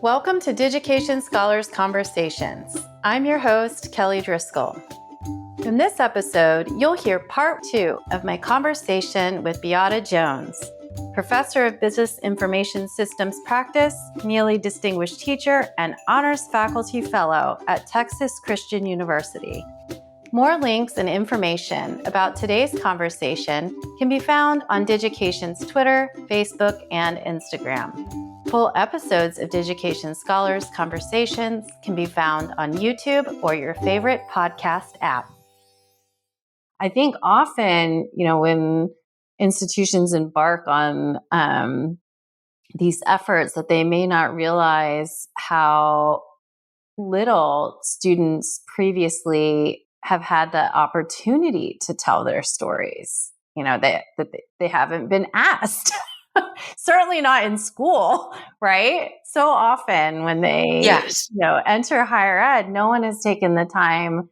Welcome to Digication Scholars Conversations. I'm your host, Kelly Driscoll. In this episode, you'll hear part 2 of my conversation with Beata Jones, Professor of Business Information Systems Practice, Neeley Distinguished Teacher, and Honors Faculty Fellow at Texas Christian University. More links and information about today's conversation can be found on Digication's Twitter, Facebook, and Instagram. Full episodes of Digication Scholars Conversations can be found on YouTube or your favorite podcast app. I think often, when institutions embark on these efforts, that they may not realize how little students previously have had the opportunity to tell their stories. That they haven't been asked. Certainly not in school, right? So often when they enter higher ed, no one has taken the time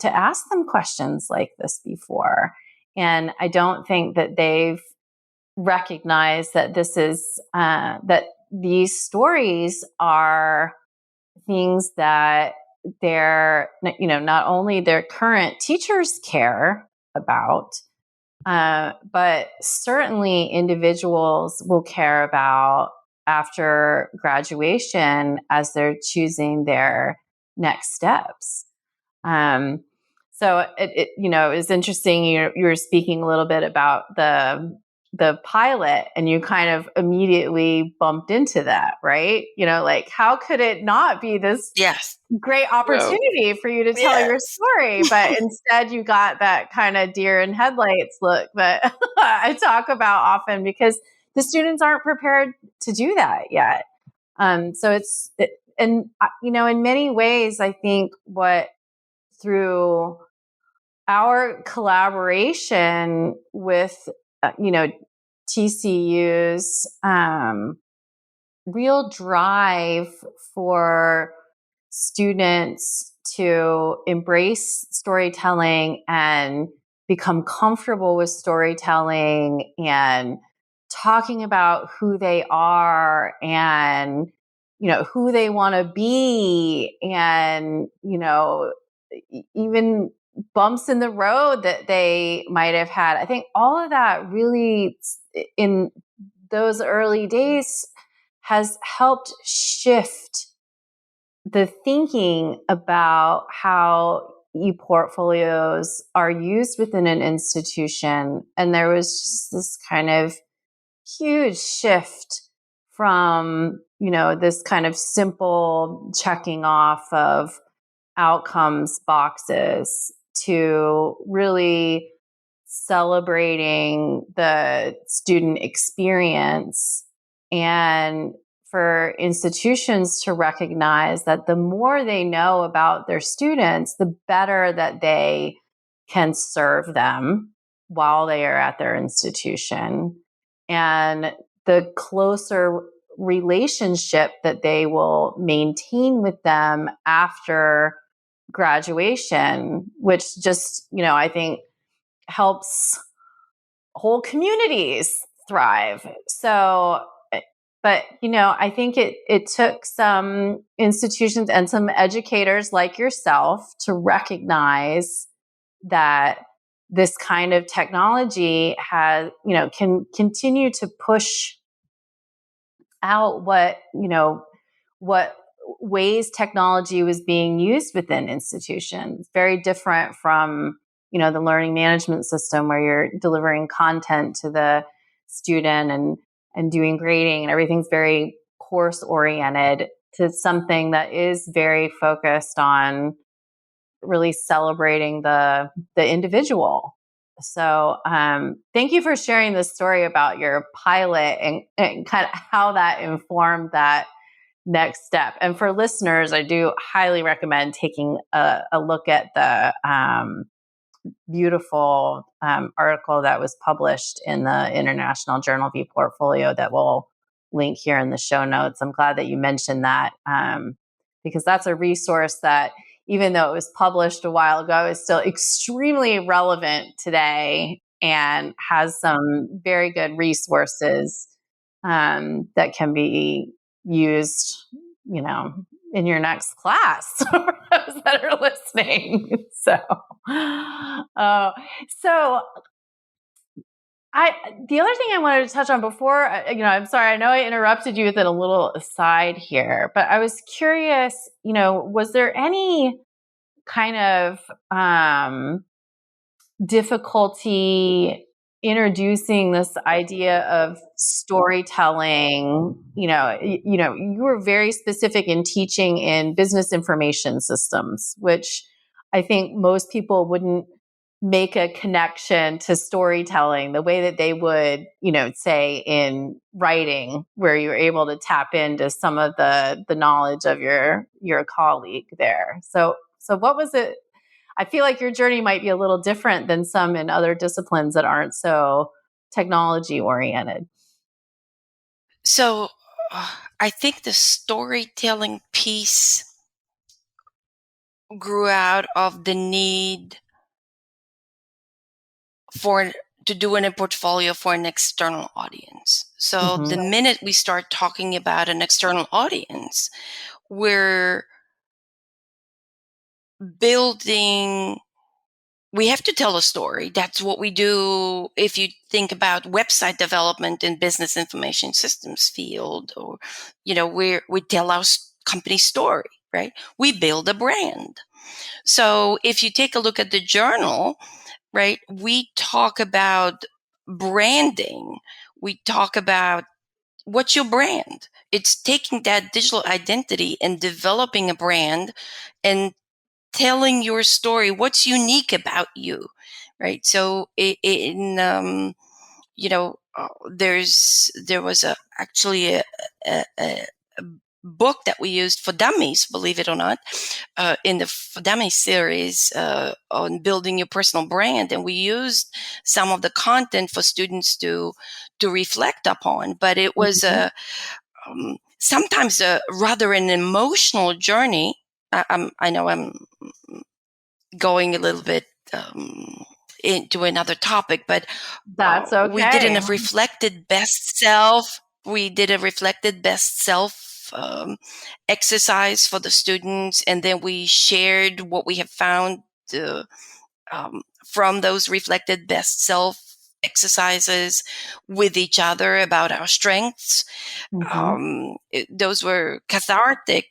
to ask them questions like this before. And I don't think that they've recognized that this is that these stories are things that not only their current teachers care about, but certainly individuals will care about after graduation as they're choosing their next steps. So it was interesting. You were speaking a little bit about the pilot, and you kind of immediately bumped into that, right? How could it not be this great opportunity for you to tell your story? But instead you got that kind of deer in headlights look that I talk about often, because the students aren't prepared to do that yet. In many ways, I think through our collaboration with, TCU's real drive for students to embrace storytelling and become comfortable with storytelling and talking about who they are and, who they want to be, and, even bumps in the road that they might have had. I think all of that really, in those early days, has helped shift the thinking about how ePortfolios are used within an institution. And there was just this kind of huge shift from, this kind of simple checking off of outcomes boxes to really celebrating the student experience, and for institutions to recognize that the more they know about their students, the better that they can serve them while they are at their institution, and the closer relationship that they will maintain with them after graduation, which just, I think helps whole communities thrive. So, but, I think it took some institutions and some educators like yourself to recognize that this kind of technology can continue to push out what ways technology was being used within institutions. Very different from, the learning management system, where you're delivering content to the student and doing grading, and everything's very course oriented, to something that is very focused on really celebrating the individual. So thank you for sharing this story about your pilot and kind of how that informed that next step. And for listeners, I do highly recommend taking a look at the beautiful article that was published in the International Journal of ePortfolio that we'll link here in the show notes. I'm glad that you mentioned that, because that's a resource that, even though it was published a while ago, is still extremely relevant today and has some very good resources that can be used in your next class for those that are listening. So the other thing I wanted to touch on before, I'm sorry, I know I interrupted you with a little aside here, but I was curious, was there any kind of difficulty introducing this idea of storytelling? You were very specific in teaching in business information systems, which I think most people wouldn't make a connection to storytelling the way that they would, say in writing, where you're able to tap into some of the knowledge of your colleague there. So what was it? I feel like your journey might be a little different than some in other disciplines that aren't so technology oriented. So I think the storytelling piece grew out of the need to do an ePortfolio for an external audience. So the minute we start talking about an external audience, we're building, we have to tell a story. That's what we do. If you think about website development in business information systems field, or, we tell our company story, right? We build a brand. So if you take a look at the journal, right, we talk about branding. We talk about what's your brand. It's taking that digital identity and developing a brand and telling your story, what's unique about you, right? So there was actually a book that we used for dummies, believe it or not, in the for dummies series on building your personal brand, and we used some of the content for students to reflect upon. But it was sometimes rather an emotional journey. I know I'm going a little bit into another topic, but that's okay. We did a reflected best self. We did a reflected best self exercise for the students, and then we shared what we have found from those reflected best self exercises with each other about our strengths. Those were cathartic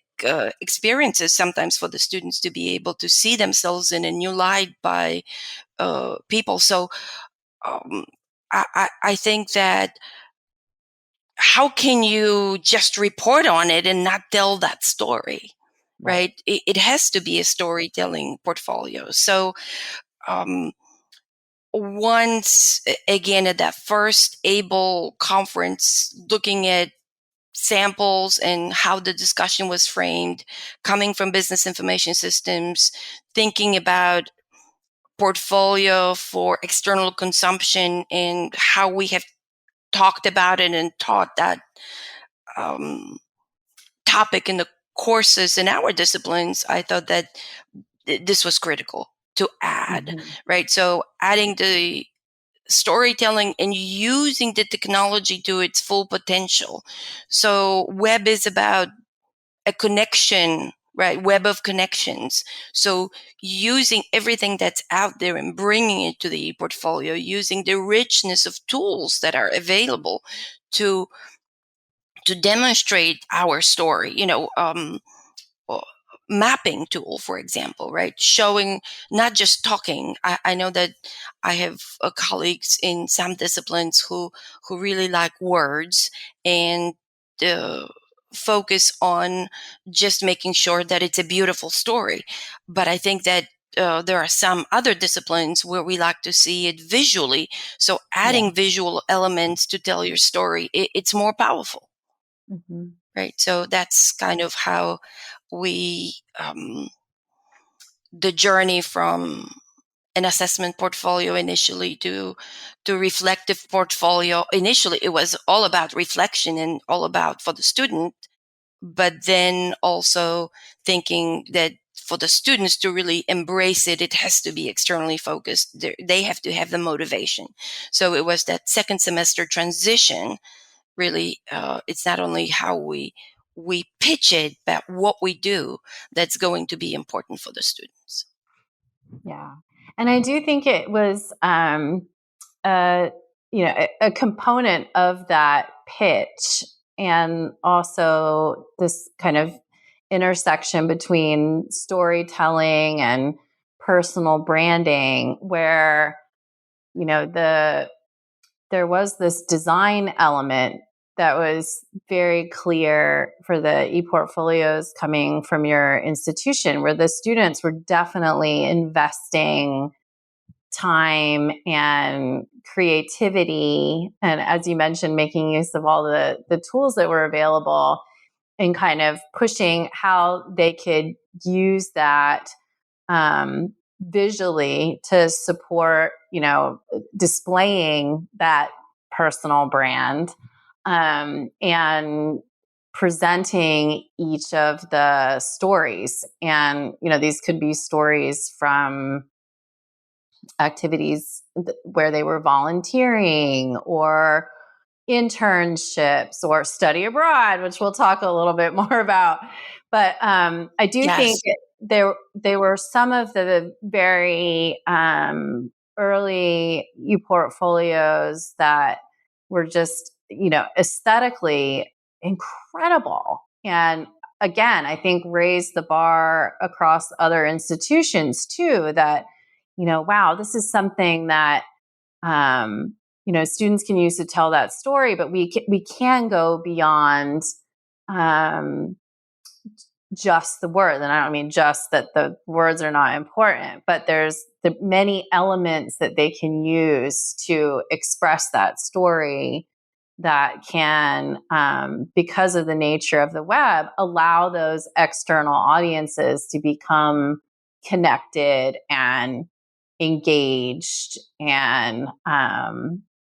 experiences sometimes for the students to be able to see themselves in a new light by people. So I think that how can you just report on it and not tell that story, right? It has to be a storytelling portfolio. So once again at that first ABLE conference, looking at samples and how the discussion was framed, coming from business information systems, thinking about portfolio for external consumption and how we have talked about it and taught that topic in the courses in our disciplines, I thought that this was critical to add, right? So adding the storytelling and using the technology to its full potential. So web is about a connection, right? Web of connections. So using everything that's out there and bringing it to the portfolio, using the richness of tools that are available to demonstrate our story, mapping tool, for example, right? Showing, not just talking. I know that I have colleagues in some disciplines who really like words and focus on just making sure that it's a beautiful story. But I think that there are some other disciplines where we like to see it visually. So adding visual elements to tell your story, it's more powerful. Right. So that's kind of how we, the journey from an assessment portfolio initially to reflective portfolio. Initially, it was all about reflection and all about for the student, but then also thinking that for the students to really embrace it, it has to be externally focused. They have to have the motivation. So it was that second semester transition. Really, it's not only how we we pitch it about what we do that's going to be important for the students. Yeah. And I do think it was, a component of that pitch, and also this kind of intersection between storytelling and personal branding, where, there was this design element that was very clear for the ePortfolios coming from your institution, where the students were definitely investing time and creativity, and, as you mentioned, making use of all the tools that were available, and kind of pushing how they could use that, visually, to support, displaying that personal brand, and presenting each of the stories. And, these could be stories from activities where they were volunteering, or internships, or study abroad, which we'll talk a little bit more about. But I do think Yes. there were some of the very early ePortfolios that were just, aesthetically incredible. And again, I think raised the bar across other institutions too, that, wow, this is something that, students can use to tell that story, but we can go beyond, um, just the word. And I don't mean just that the words are not important, but there's the many elements that they can use to express that story, that can, because of the nature of the web, allow those external audiences to become connected and engaged, and,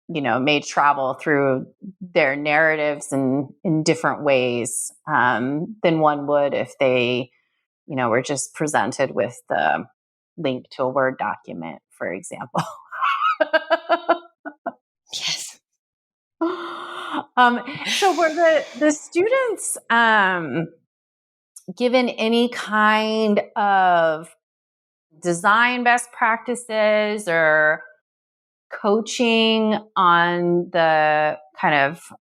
may travel through their narratives in different ways, than one would if they, were just presented with the link to a Word document, for example. Yes. So were the students, given any kind of design best practices, or coaching on the kind of,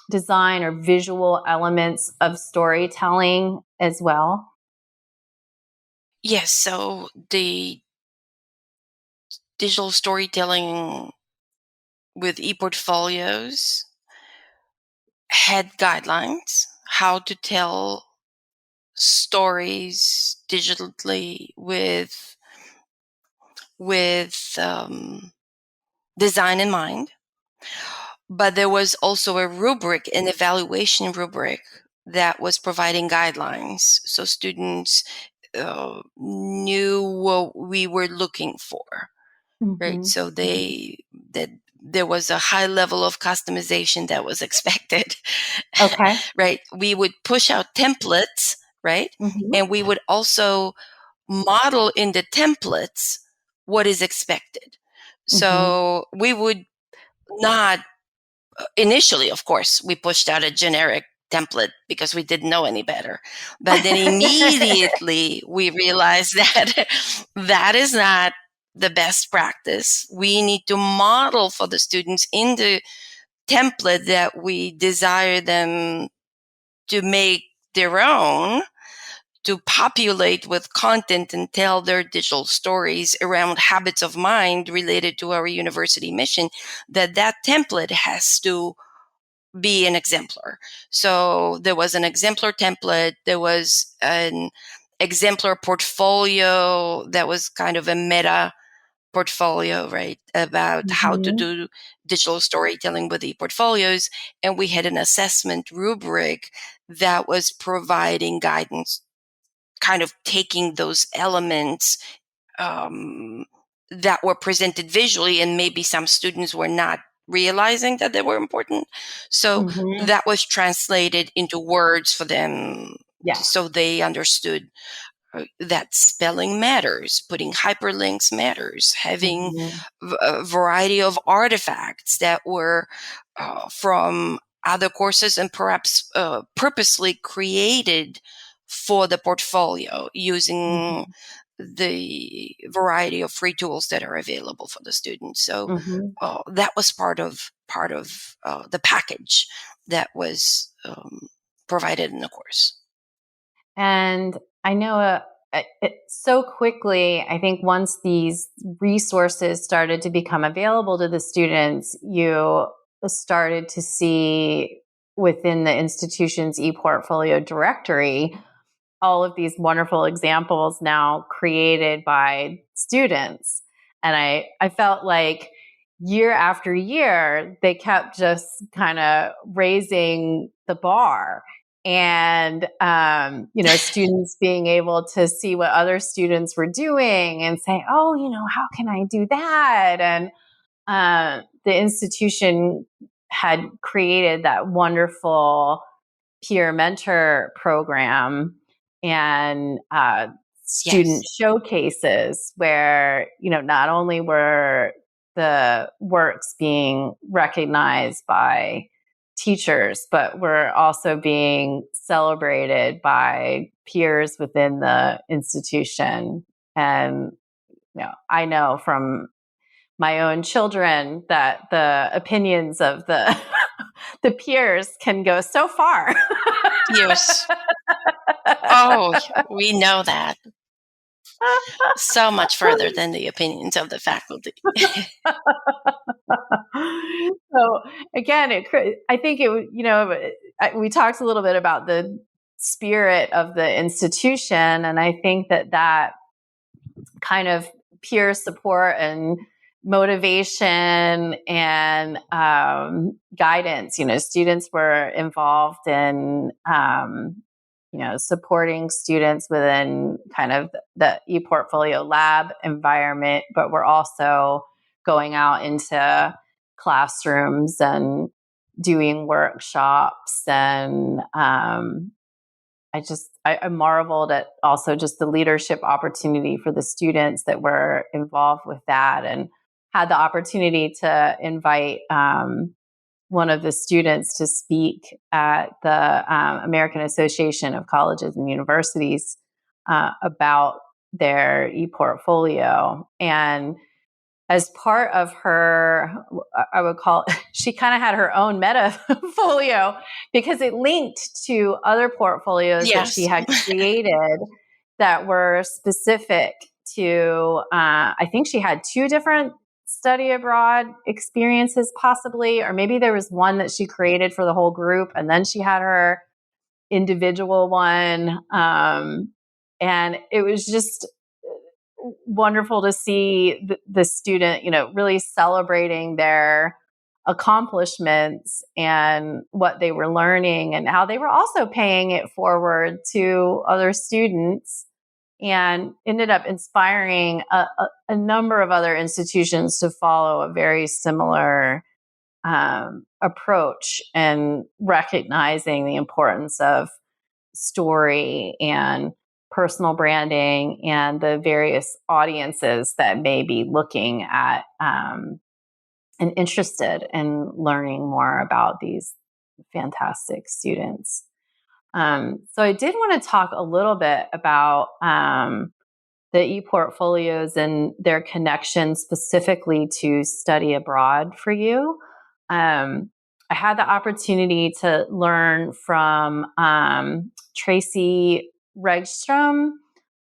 design or visual elements of storytelling as well? Yes. So the digital storytelling with ePortfolios had guidelines how to tell stories digitally with design in mind. But there was also a rubric, an evaluation rubric, that was providing guidelines, so students knew what we were looking for, right? Mhm. So that there was a high level of customization that was expected. Okay. Right? We would push out templates, right? Mhm. And we would also model in the templates what is expected. Mhm. So we would not initially, of course, we pushed out a generic template because we didn't know any better. But then immediately we realized that that is not the best practice. We need to model for the students in the template that we desire them to make their own, to populate with content and tell their digital stories around habits of mind related to our university mission, that template has to be an exemplar. So there was an exemplar template, there was an exemplar portfolio that was kind of a meta portfolio, right, about how to Mhm. do digital storytelling with ePortfolios. And we had an assessment rubric that was providing guidance, kind of taking those elements um, that were presented visually, and maybe some students were not realizing that they were important. So Mhm. that was translated into words for them, Yes. so they understood that spelling matters, putting hyperlinks matters, having Mhm. a variety of artifacts that were from other courses and perhaps purposely created for the portfolio using the variety of free tools that are available for the students. So that was part of the package that was provided in the course. And I know so quickly, I think once these resources started to become available to the students, you started to see within the institution's ePortfolio directory all of these wonderful examples now created by students. And I felt like year after year, they kept just kind of raising the bar. And, students being able to see what other students were doing and say, oh, how can I do that? And the institution had created that wonderful peer mentor program and student showcases where, not only were the works being recognized by teachers, but were also being celebrated by peers within the institution. And, I know from my own children that the opinions of the the peers can go so far. Yes. Oh, we know that. So much further than the opinions of the faculty. So again, I think we talked a little bit about the spirit of the institution, and I think that kind of peer support and motivation and guidance. Students were involved in supporting students within kind of the ePortfolio lab environment, but we're also going out into classrooms and doing workshops. And I marveled at also just the leadership opportunity for the students that were involved with that, and had the opportunity to invite one of the students to speak at the American Association of Colleges and Universities about their ePortfolio. And as part of her, I would call, she kind of had her own metafolio because it linked to other portfolios that she had created that were specific to, I think she had 2 different study abroad experiences possibly, or maybe there was one that she created for the whole group and then she had her individual one. And it was just wonderful to see the student, really celebrating their accomplishments and what they were learning and how they were also paying it forward to other students, and ended up inspiring a number of other institutions to follow a very similar approach, and recognizing the importance of story and personal branding and the various audiences that may be looking at and interested in learning more about these fantastic students. So I did want to talk a little bit about the ePortfolios and their connection specifically to study abroad for you. I had the opportunity to learn from Tracy Rundstrom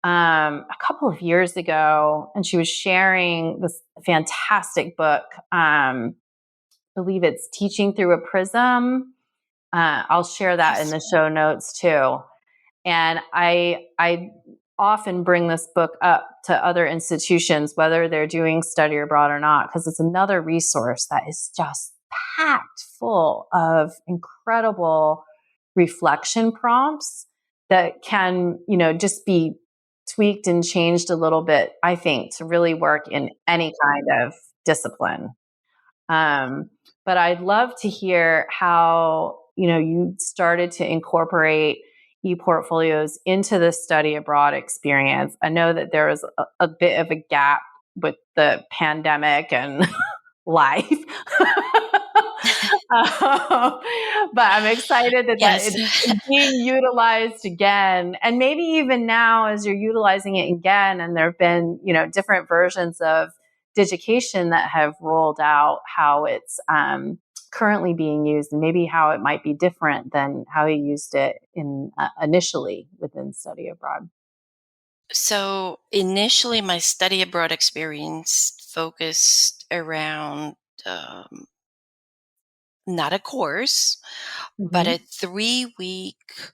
a couple of years ago, and she was sharing this fantastic book. I believe it's Teaching Through a Prism. I'll share that in the show notes too. And I often bring this book up to other institutions, whether they're doing study abroad or not, because it's another resource that is just packed full of incredible reflection prompts that can, just be tweaked and changed a little bit, I think, to really work in any kind of discipline. But I'd love to hear how, you started to incorporate ePortfolios into the study abroad experience. I know that there was a bit of a gap with the pandemic and life. But I'm excited that Yes. it's being utilized again. And maybe even now, as you're utilizing it again, and there have been, different versions of Digication that have rolled out, how it's currently being used, and maybe how it might be different than how you used it in initially within study abroad. So initially, my study abroad experience focused around not a course, but Mm-hmm. a 3-week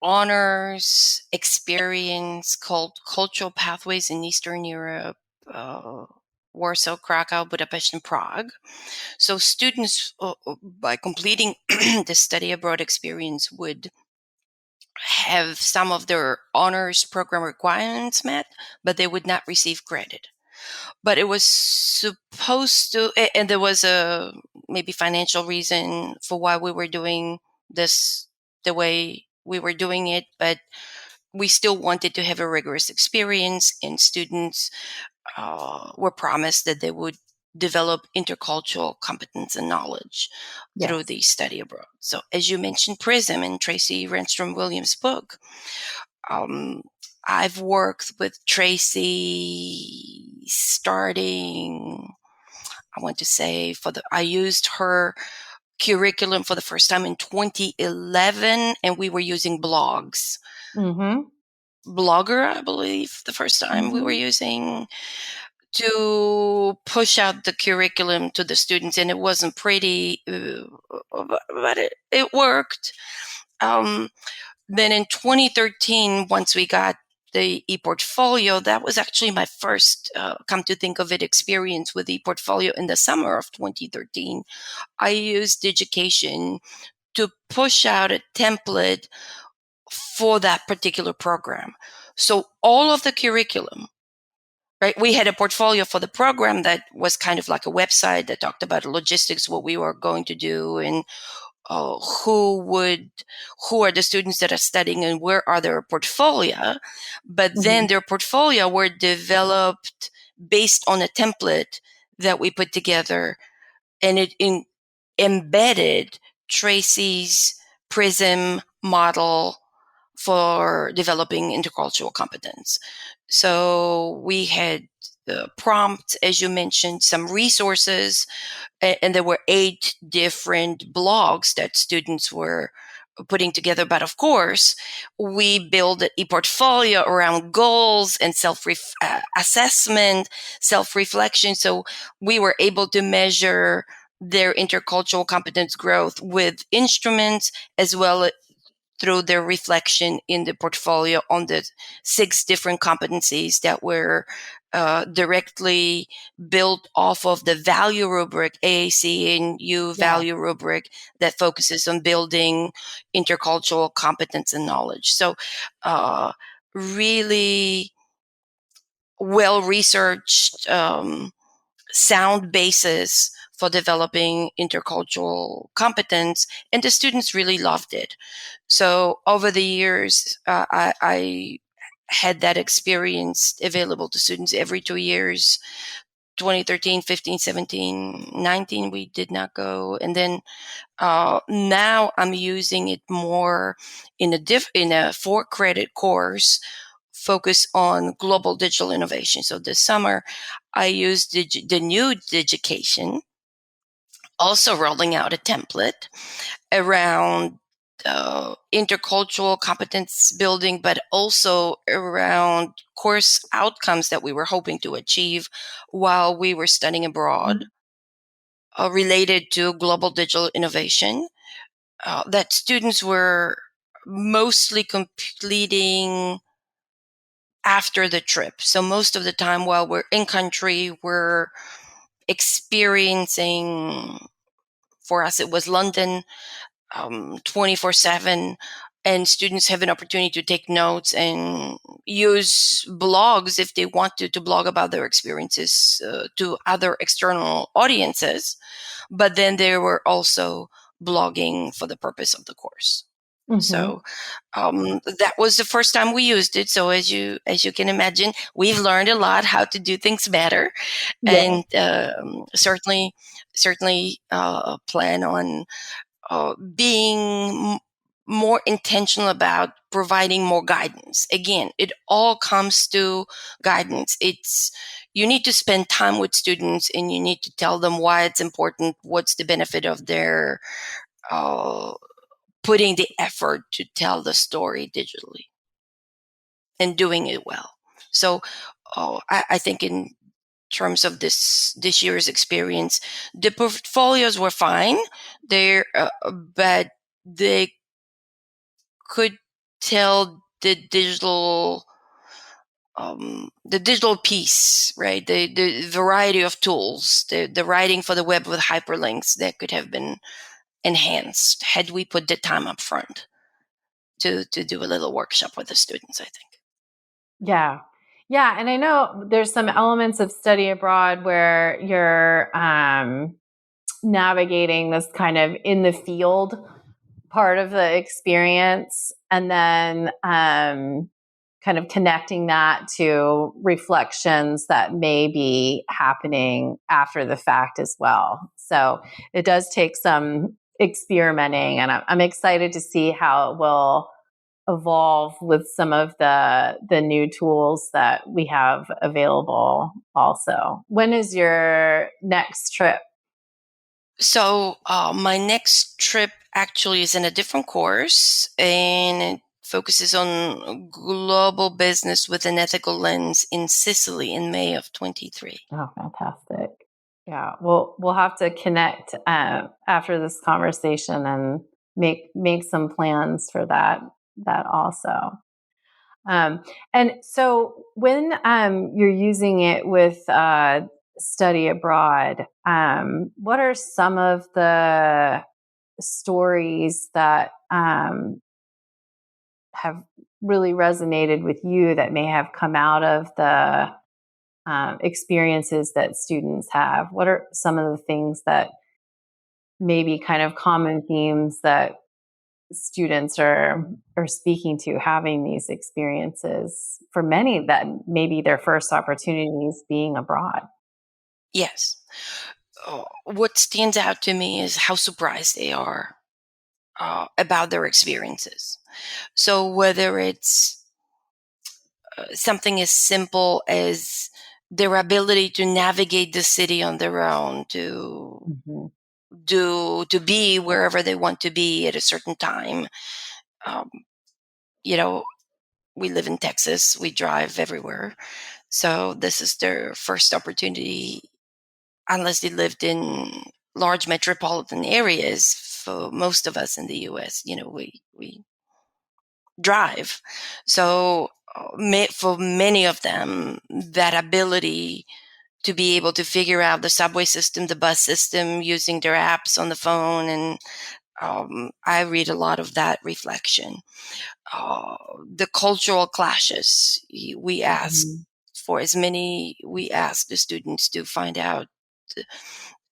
honors experience called Cultural Pathways in Eastern Europe, uh, Warsaw, Krakow, Budapest, and Prague. So students, by completing the study abroad experience, would have some of their honors program requirements met, but they would not receive credit. But it was supposed to, and there was a maybe financial reason for why we were doing this the way we were doing it, but we still wanted to have a rigorous experience, and students were promised that they would develop intercultural competence and knowledge through Yes. the study abroad. So, as you mentioned, Prism in Tracy Rundstrom Williams' book, um, I've worked with Tracy starting, I want to say, I used her curriculum for the first time in 2011, and we were using blogs. Mm-hmm. Blogger, I believe, the first time we were Mm-hmm. using to push out the curriculum to the students, and it wasn't pretty, but it worked. Um, then in 2013, once we got the ePortfolio, that was actually my first, come to think of it, experience with ePortfolio in the summer of 2013. I used Digication to push out a template for that particular program. So all of the curriculum, right? We had a portfolio for the program that was kind of like a website that talked about logistics, what we were going to do, and uh, who would who are the students that are studying and where are their portfolio. But Mm-hmm. then their portfolio were developed based on a template that we put together, and embedded Tracy's Prism model for developing intercultural competence. So we had the prompts, as you mentioned, some resources, and there were 8 different blogs that students were putting together. But of course, we built an ePortfolio around goals and assessment, self-reflection. So we were able to measure their intercultural competence growth with instruments, as well through their reflection in the portfolio on the 6 different competencies that were directly built off of the value rubric, AAC and U Yeah. value rubric, that focuses on building intercultural competence and knowledge. So, really well researched, sound basis for developing intercultural competence, and the students really loved it. So over the years, I had that experience available to students every 2 years. 2013, 15, 17, 19, we did not go. And then now I'm using it more in a 4-credit course focus on global digital innovation. So this summer, I used the new Digication, also rolling out a template around intercultural competence building, but also around course outcomes that we were hoping to achieve while we were studying abroad, related to global digital innovation, that students were mostly completing after the trip. So most of the time while we're in country, we're experiencing, for us, it was London, 24/7, and students have an opportunity to take notes and use blogs if they want to blog about their experiences to other external audiences. But then they were also blogging for the purpose of the course. Mm-hmm. So that was the first time we used it. So as you can imagine, we've learned a lot how to do things better, Yeah. and certainly plan on being more intentional about providing more guidance. Again, it all comes to guidance. You need to spend time with students and you need to tell them why it's important, what's the benefit of their putting the effort to tell the story digitally and doing it well. So I think in terms of this year's experience, the portfolios were fine. But they could tell the digital piece, right? The variety of tools, the writing for the web with hyperlinks that could have been enhanced had we put the time up front to do a little workshop with the students, I think. Yeah. Yeah. And I know there's some elements of study abroad where you're navigating this kind of in the field part of the experience, and then kind of connecting that to reflections that may be happening after the fact as well. So it does take some experimenting, and I'm excited to see how it will evolve with some of the new tools that we have available also. When is your next trip? So my next trip actually is in a different course, and it focuses on global business with an ethical lens in Sicily in May of 23. Oh, fantastic. Yeah, we'll have to connect after this conversation and make some plans for that also. And so when you're using it with study abroad, what are some of the stories that have really resonated with you that may have come out of the experiences that students have? What are some of the things that maybe kind of common themes that students are speaking to having these experiences, for many that maybe their first opportunities being abroad? Yes. What stands out to me is how surprised they are about their experiences. So whether it's something as simple as their ability to navigate the city on their own, Mm-hmm. to be wherever they want to be at a certain time. Um, you know, we live in Texas, we drive everywhere. So this is their first opportunity, unless they lived in large metropolitan areas. For most of us in the US, we drive. So for many of them, that ability to be able to figure out the subway system, the bus system, using their apps on the phone, and I read a lot of that reflection. The cultural clashes, Mm-hmm. we ask the students to find out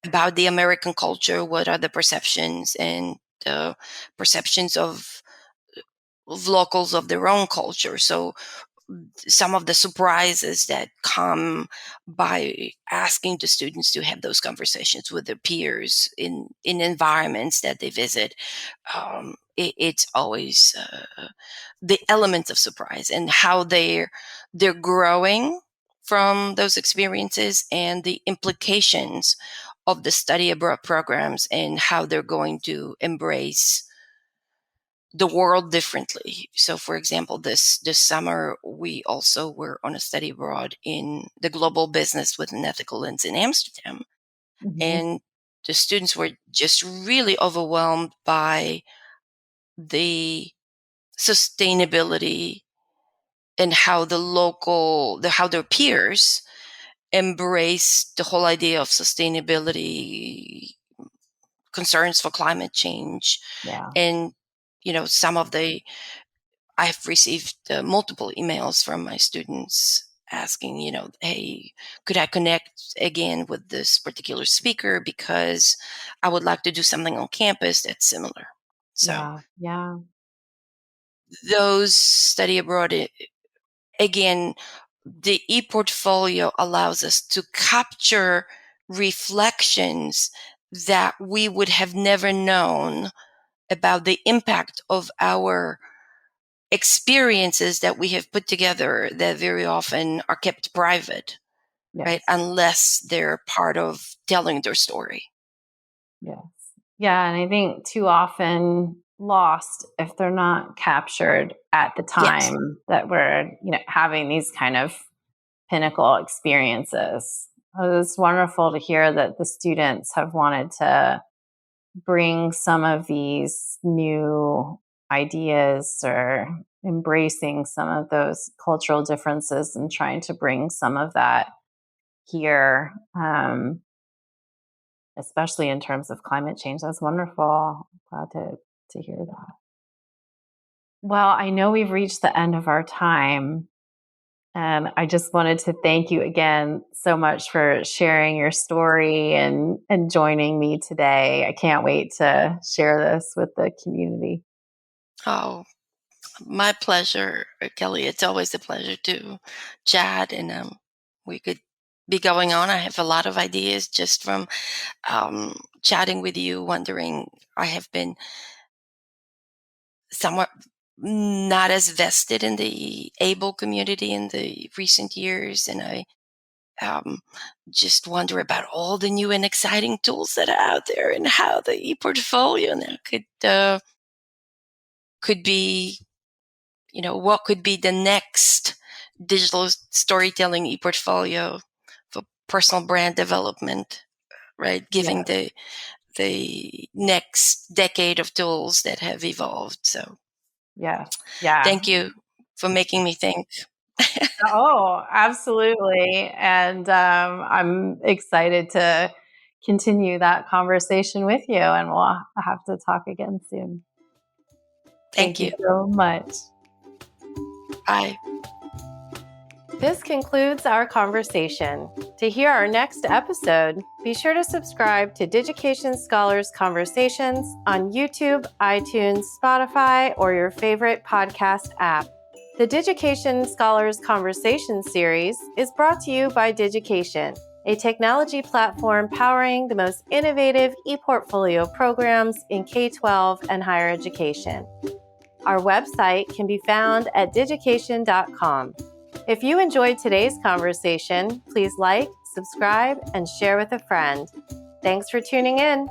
about the American culture. What are the perceptions and the perceptions of locals of their own culture? So some of the surprises that come by asking the students to have those conversations with their peers in environments that they visit, it's always the elements of surprise and how they're growing from those experiences and the implications of the study abroad programs and how they're going to embrace the world differently. So, for example, this summer we also were on a study abroad in the global business with an ethical lens in Amsterdam, Mm-hmm. and the students were just really overwhelmed by the sustainability and how how their peers embrace the whole idea of sustainability, concerns for climate change, Yeah. and some of the I've received multiple emails from my students asking, hey, could I connect again with this particular speaker because I would like to do something on campus that's similar. So Yeah. Yeah. those study abroad, again, the ePortfolio allows us to capture reflections that we would have never known about the impact of our experiences that we have put together that very often are kept private, right? Yes. Unless they're part of telling their story. Yes. Yeah. And I think too often lost if they're not captured at the Yes. time that we're, having these kind of pinnacle experiences. It's wonderful to hear that the students have wanted to bring some of these new ideas or embracing some of those cultural differences and trying to bring some of that here, especially in terms of climate change. That's wonderful. Glad to hear that. Well, I know we've reached the end of our time. And I just wanted to thank you again so much for sharing your story and joining me today. I can't wait to share this with the community. Oh, my pleasure, Kelly. It's always a pleasure to chat, and we could be going on. I have a lot of ideas just from chatting with you, wondering. I have been somewhat not as vested in the able community in the recent years, and I um, just wonder about all the new and exciting tools that are out there and how the ePortfolio now could be, what could be the next digital storytelling ePortfolio for personal brand development, right? Giving Yeah. the next decade of tools that have evolved. So Yes. Yeah. thank you for making me think. Oh, absolutely. And I'm excited to continue that conversation with you, and we'll have to talk again soon. Thank Thank you you. so much. Bye. This concludes our conversation. To hear our next episode, be sure to subscribe to Digication Scholars Conversations on YouTube, iTunes, Spotify, or your favorite podcast app. The Digication Scholars Conversations series is brought to you by Digication, a technology platform powering the most innovative ePortfolio programs in K-12 and higher education. Our website can be found at digication.com. If you enjoyed today's conversation, please like, subscribe, and share with a friend. Thanks for tuning in.